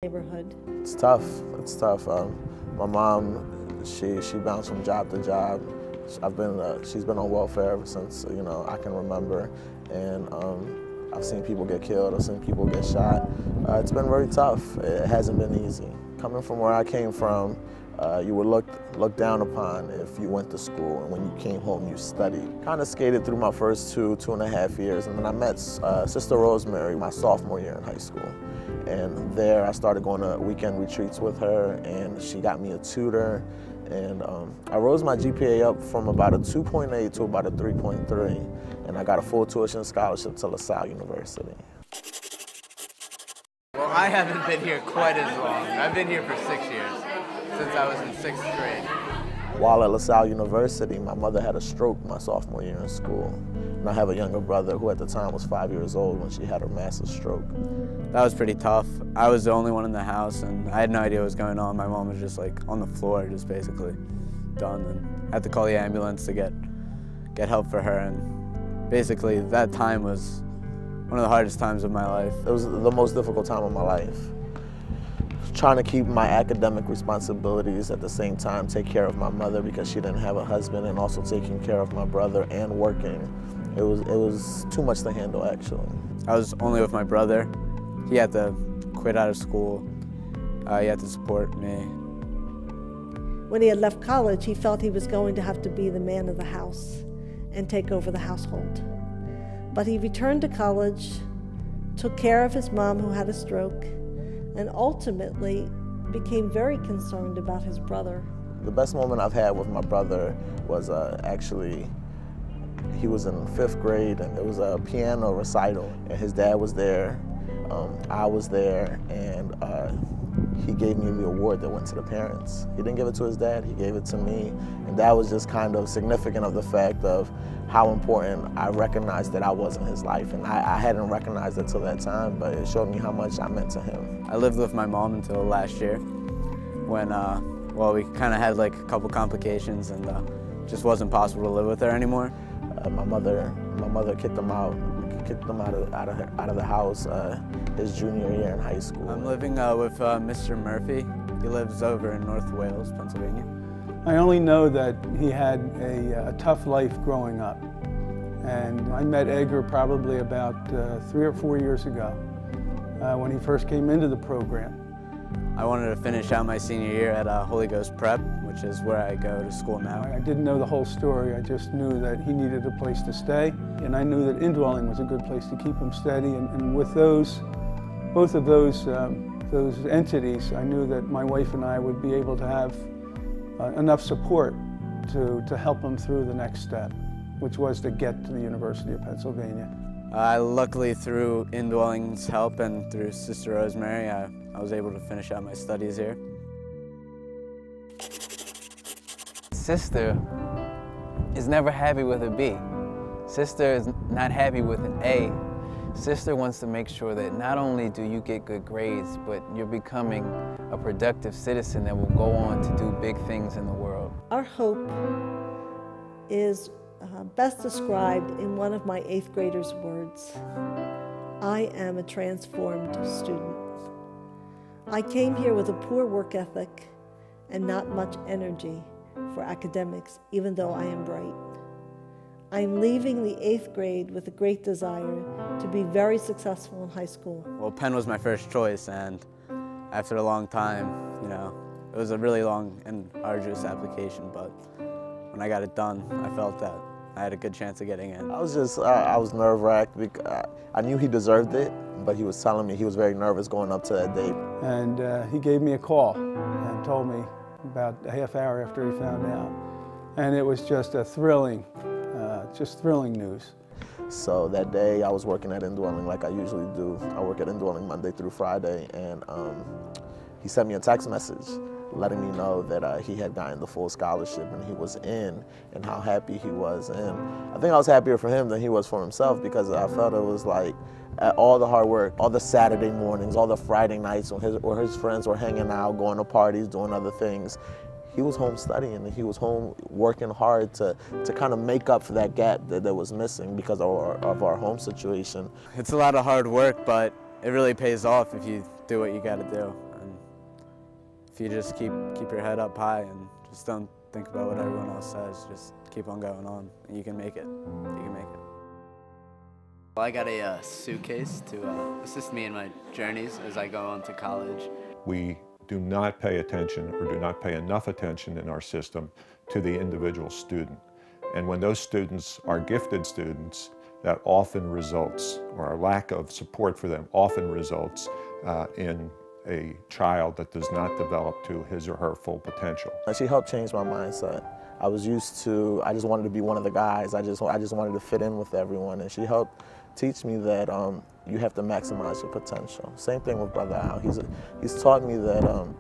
neighborhood. It's tough. It's tough. My mom, she bounced from job to job. She's been on welfare ever since I can remember, and I've seen people get killed. I've seen people get shot. It's been very tough. It hasn't been easy. Coming from where I came from, you were looked down upon if you went to school, and when you came home, you studied. Kind of skated through my first two and a half years, and then I met Sister Rosemary my sophomore year in high school. And there I started going to weekend retreats with her, and she got me a tutor. And I rose my GPA up from about a 2.8 to about a 3.3, and I got a full tuition scholarship to LaSalle University. Well, I haven't been here quite as long. I've been here for 6 years, since I was in 6th grade. While at LaSalle University, my mother had a stroke my sophomore year in school. And I have a younger brother who at the time was 5 years old when she had her massive stroke. That was pretty tough. I was the only one in the house, and I had no idea what was going on. My mom was just like on the floor, just basically done, and I had to call the ambulance to get help for her. And basically that time was one of the hardest times of my life. It was the most difficult time of my life. Trying to keep my academic responsibilities at the same time, take care of my mother because she didn't have a husband, and also taking care of my brother and working. It was too much to handle, actually. I was only with my brother. He had to quit out of school. He had to support me. When he had left college, he felt he was going to have to be the man of the house and take over the household. But he returned to college, took care of his mom who had a stroke, and ultimately became very concerned about his brother. The best moment I've had with my brother was actually, he was in 5th grade, and it was a piano recital, and his dad was there. I was there, and he gave me the award that went to the parents. He didn't give it to his dad, he gave it to me, and that was just kind of significant of the fact of how important I recognized that I was in his life. And I hadn't recognized it till that time, but it showed me how much I meant to him. I lived with my mom until last year when, well, we kind of had like a couple complications, and just wasn't possible to live with her anymore. My mother kicked him out. Kicked him out of the house his junior year in high school. I'm living with Mr. Murphy. He lives over in North Wales, Pennsylvania. I only know that he had a tough life growing up. And I met Edgar probably about 3 or 4 years ago when he first came into the program. I wanted to finish out my senior year at Holy Ghost Prep, which is where I go to school now. I didn't know the whole story. I just knew that he needed a place to stay, and I knew that indwelling was a good place to keep him steady. And with both of those entities, I knew that my wife and I would be able to have enough support to help him through the next step, which was to get to the University of Pennsylvania. Luckily, through Indwelling's help and through Sister Rosemary, I was able to finish out my studies here. Sister is never happy with a B. Sister is not happy with an A. Sister wants to make sure that not only do you get good grades, but you're becoming a productive citizen that will go on to do big things in the world. Our hope is best described in one of my 8th graders' words. I am a transformed student. I came here with a poor work ethic and not much energy for academics, even though I am bright. I'm leaving the 8th grade with a great desire to be very successful in high school. Well, Penn was my first choice, and after a long time, it was a really long and arduous application, but when I got it done, I felt that I had a good chance of getting in. I was nerve-wracked because I knew he deserved it, but he was telling me he was very nervous going up to that date. And he gave me a call and told me about a half hour after he found out. And it was just a thrilling news. So that day I was working at Indwelling like I usually do. I work at Indwelling Monday through Friday, and he sent me a text message letting me know that he had gotten the full scholarship and he was in, and how happy he was. And I think I was happier for him than he was for himself, because I felt it was like all the hard work, all the Saturday mornings, all the Friday nights when his friends were hanging out, going to parties, doing other things. He was home studying, and he was home working hard to kind of make up for that gap that was missing because of our home situation. It's a lot of hard work, but it really pays off if you do what you got to do. if you just keep your head up high and just don't think about what everyone else says, just keep on going on, and you can make it. You can make it. Well, I got a suitcase to assist me in my journeys as I go on to college. We do not pay attention, or do not pay enough attention in our system, to the individual student. And when those students are gifted students, that often results, or our lack of support for them often results in a child that does not develop to his or her full potential. She helped change my mindset. I just wanted to be one of the guys. I just wanted to fit in with everyone, and she helped teach me that you have to maximize your potential. Same thing with Brother Al. He's taught me that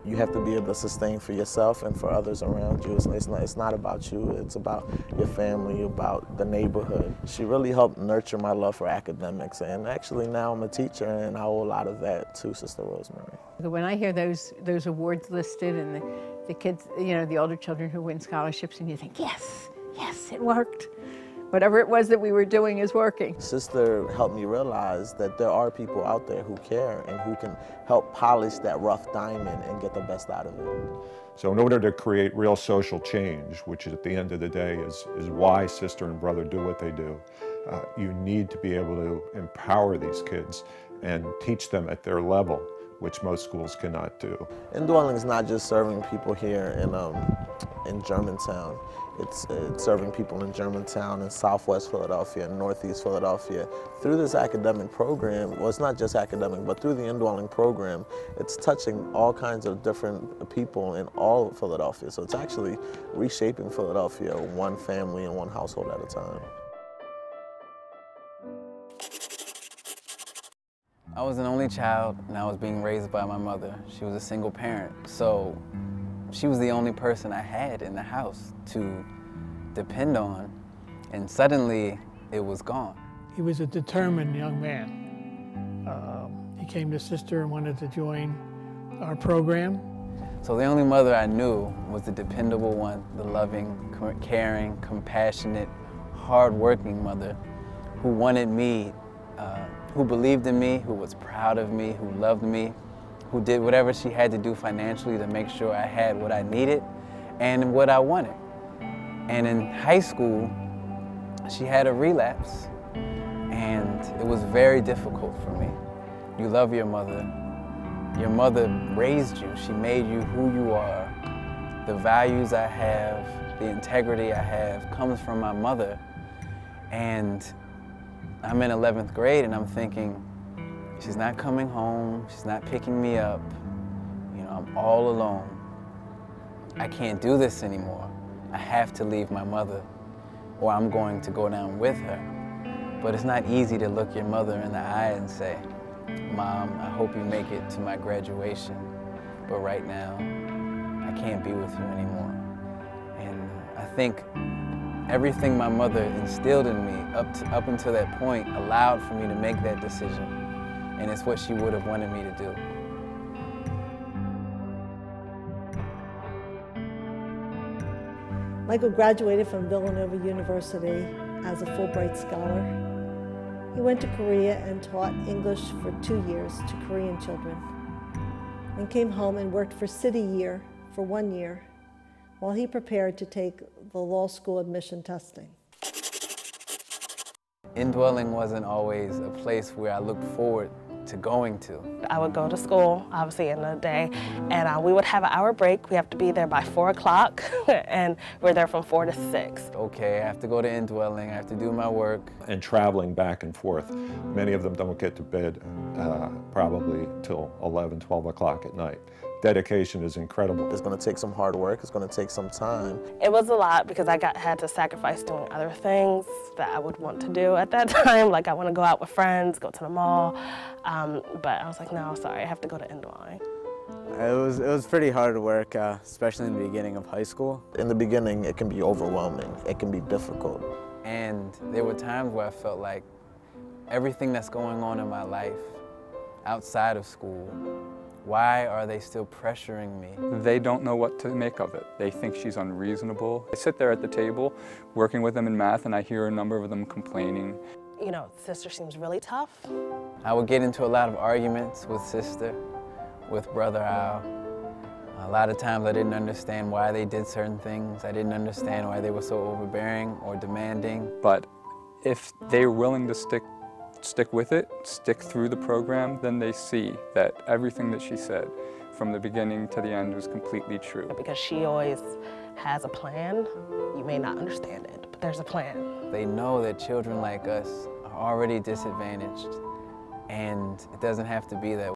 you have to be able to sustain for yourself and for others around you. It's not about you, it's about your family, about the neighborhood. She really helped nurture my love for academics, and actually now I'm a teacher and I owe a lot of that to Sister Rosemary. When I hear those awards listed and the kids, you know, the older children who win scholarships, and you think, yes, yes, it worked. Whatever it was that we were doing is working. Sister helped me realize that there are people out there who care and who can help polish that rough diamond and get the best out of it. So in order to create real social change, which at the end of the day is why Sister and Brother do what they do, you need to be able to empower these kids and teach them at their level, which most schools cannot do. Indwelling is not just serving people here in Germantown. It's serving people in Germantown and Southwest Philadelphia and Northeast Philadelphia. Through this academic program, well, it's not just academic, but through the Indwelling program, it's touching all kinds of different people in all of Philadelphia. So it's actually reshaping Philadelphia one family and one household at a time. I was an only child, and I was being raised by my mother. She was a single parent, so she was the only person I had in the house to depend on, and suddenly it was gone. He was a determined young man. He came to Sister and wanted to join our program. So the only mother I knew was the dependable one, the loving, caring, compassionate, hard-working mother who wanted me, who believed in me, who was proud of me, who loved me, who did whatever she had to do financially to make sure I had what I needed and what I wanted. And in high school, she had a relapse, and it was very difficult for me. You love your mother. Your mother raised you. She made you who you are. The values I have, the integrity I have comes from my mother. And I'm in 11th grade and I'm thinking, she's not coming home, she's not picking me up, you know, I'm all alone. I can't do this anymore. I have to leave my mother or I'm going to go down with her. But it's not easy to look your mother in the eye and say, Mom, I hope you make it to my graduation, but right now, I can't be with you anymore. And I think everything my mother instilled in me up until that point allowed for me to make that decision. And it's what she would have wanted me to do. Michael graduated from Villanova University as a Fulbright Scholar. He went to Korea and taught English for 2 years to Korean children, and came home and worked for City Year for 1 year while he prepared to take the law school admission testing. Indwelling wasn't always a place where I looked forward to going to. I would go to school, obviously, in the day, and we would have an hour break. We have to be there by 4 o'clock, and we're there from 4 to 6. Okay, I have to go to Indwelling, I have to do my work. And traveling back and forth. Many of them don't get to bed probably till 11, 12 o'clock at night. Dedication is incredible. It's going to take some hard work, it's going to take some time. It was a lot because I had to sacrifice doing other things that I would want to do at that time. Like I want to go out with friends, go to the mall, but I was like, no, sorry, I have to go to Indwelling. It was pretty hard work, especially in the beginning of high school. In the beginning, it can be overwhelming. It can be difficult. And there were times where I felt like everything that's going on in my life outside of school, why are they still pressuring me? They don't know what to make of it. They think she's unreasonable. I sit there at the table working with them in math and I hear a number of them complaining. You know, Sister seems really tough. I would get into a lot of arguments with Sister with Brother Al. A lot of times I didn't understand why they did certain things. I didn't understand why they were so overbearing or demanding. But if they're willing to stick with it, stick through the program, then they see that everything that she said from the beginning to the end was completely true. Because she always has a plan. You may not understand it, but there's a plan. They know that children like us are already disadvantaged, and it doesn't have to be that way.